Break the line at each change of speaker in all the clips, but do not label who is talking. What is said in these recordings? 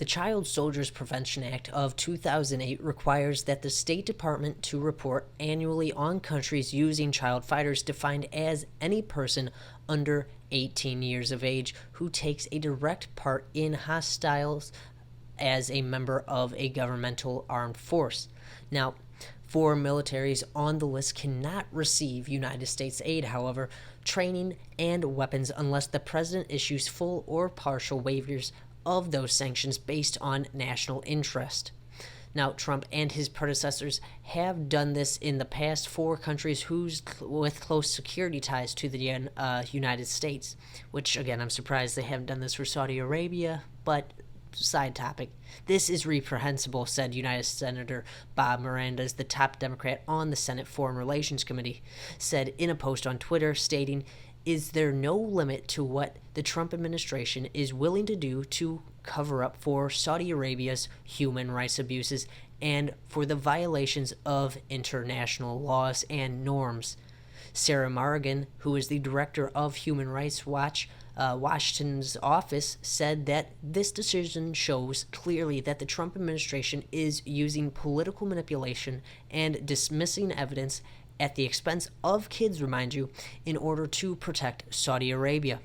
The Child Soldiers Prevention Act of 2008 requires that the State Department to report annually on countries using child fighters defined as any person under 18 years of age who takes a direct part in hostiles as a member of a governmental armed force. Now, foreign militaries on the list cannot receive United States aid, however, training, and weapons unless the president issues full or partial waivers of those sanctions based on national interest. Now, Trump and his predecessors have done this in the past for countries with close security ties to the United States, which, again, I'm surprised they haven't done this for Saudi Arabia, but side topic. This is reprehensible, said United Senator Bob Menendez, the top Democrat on the Senate Foreign Relations Committee, said in a post on Twitter, stating, "Is there no limit to what the Trump administration is willing to do to cover up for Saudi Arabia's human rights abuses and for the violations of international laws and norms?" Sarah Morgan, who is the director of Human Rights Watch, Washington's office, said that this decision shows clearly that the Trump administration is using political manipulation and dismissing evidence at the expense of kids, remind you, in order to protect Saudi Arabia.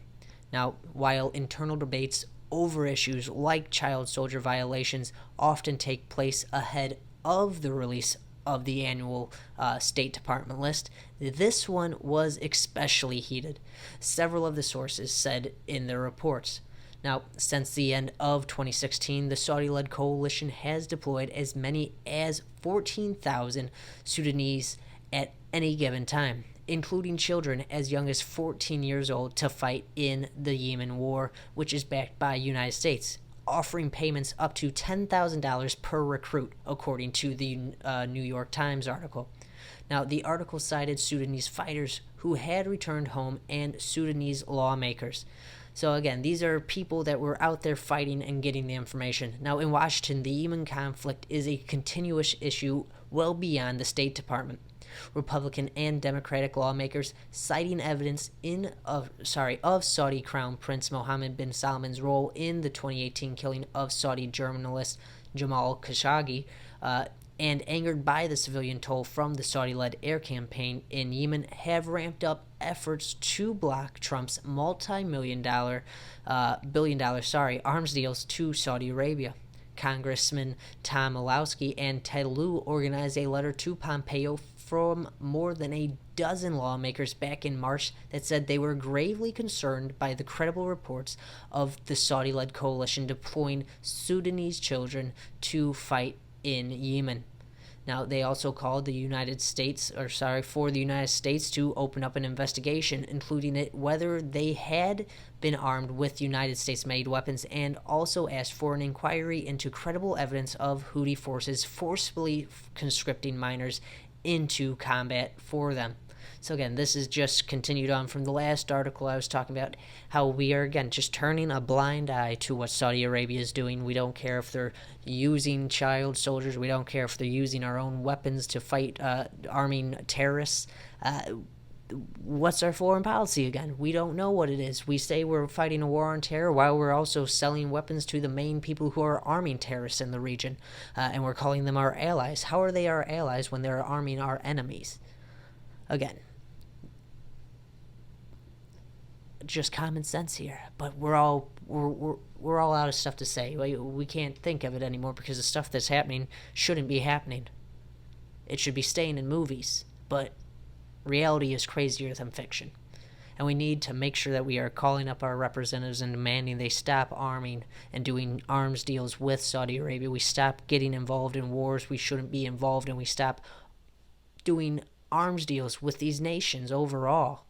Now, while internal debates over issues like child soldier violations often take place ahead of the release of the annual State Department list, this one was especially heated, several of the sources said in their reports. Now, since the end of 2016, the Saudi-led coalition has deployed as many as 14,000 Sudanese at any given time, including children as young as 14 years old, to fight in the Yemen war, which is backed by the United States, offering payments up to $10,000 per recruit, according to the New York Times article. Now, the article cited Sudanese fighters who had returned home and Sudanese lawmakers. So again, these are people that were out there fighting and getting the information. Now, in Washington, the Yemen conflict is a continuous issue well beyond the State Department. Republican and Democratic lawmakers citing evidence of Saudi Crown Prince Mohammed bin Salman's role in the 2018 killing of Saudi journalist Jamal Khashoggi, and angered by the civilian toll from the Saudi-led air campaign in Yemen, have ramped up efforts to block Trump's multi-billion-dollar arms deals to Saudi Arabia. Congressman Tom Malowski and Ted Lieu organized a letter to Pompeo from more than a dozen lawmakers back in March that said they were gravely concerned by the credible reports of the Saudi-led coalition deploying Sudanese children to fight in Yemen. Now, they also called for the United States to open up an investigation, including whether they had been armed with United States-made weapons, and also asked for an inquiry into credible evidence of Houthi forces forcibly conscripting minors into combat for them. So again, this is just continued on from the last article I was talking about, how we are, again, just turning a blind eye to what Saudi Arabia is doing. We don't care if they're using child soldiers. We don't care if they're using our own weapons to fight arming terrorists. What's our foreign policy again? We don't know what it is. We say we're fighting a war on terror while we're also selling weapons to the main people who are arming terrorists in the region, and we're calling them our allies. How are they our allies when they're arming our enemies? Again, just common sense here, but we're all out of stuff to say. We can't think of it anymore because the stuff that's happening shouldn't be happening. It should be staying in movies, but reality is crazier than fiction, and we need to make sure that we are calling up our representatives and demanding they stop arming and doing arms deals with Saudi Arabia. We stop getting involved in wars we shouldn't be involved in. We stop doing arms deals with these nations overall.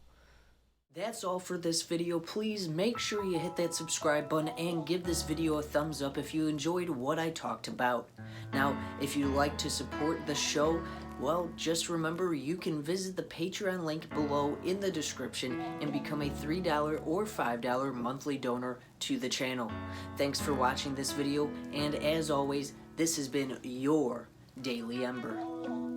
That's all for this video. Please make sure you hit that subscribe button and give this video a thumbs up if you enjoyed what I talked about. Now, if you'd like to support the show, well, just remember you can visit the Patreon link below in the description and become a $3 or $5 monthly donor to the channel. Thanks for watching this video, and as always, this has been your Daily Ember.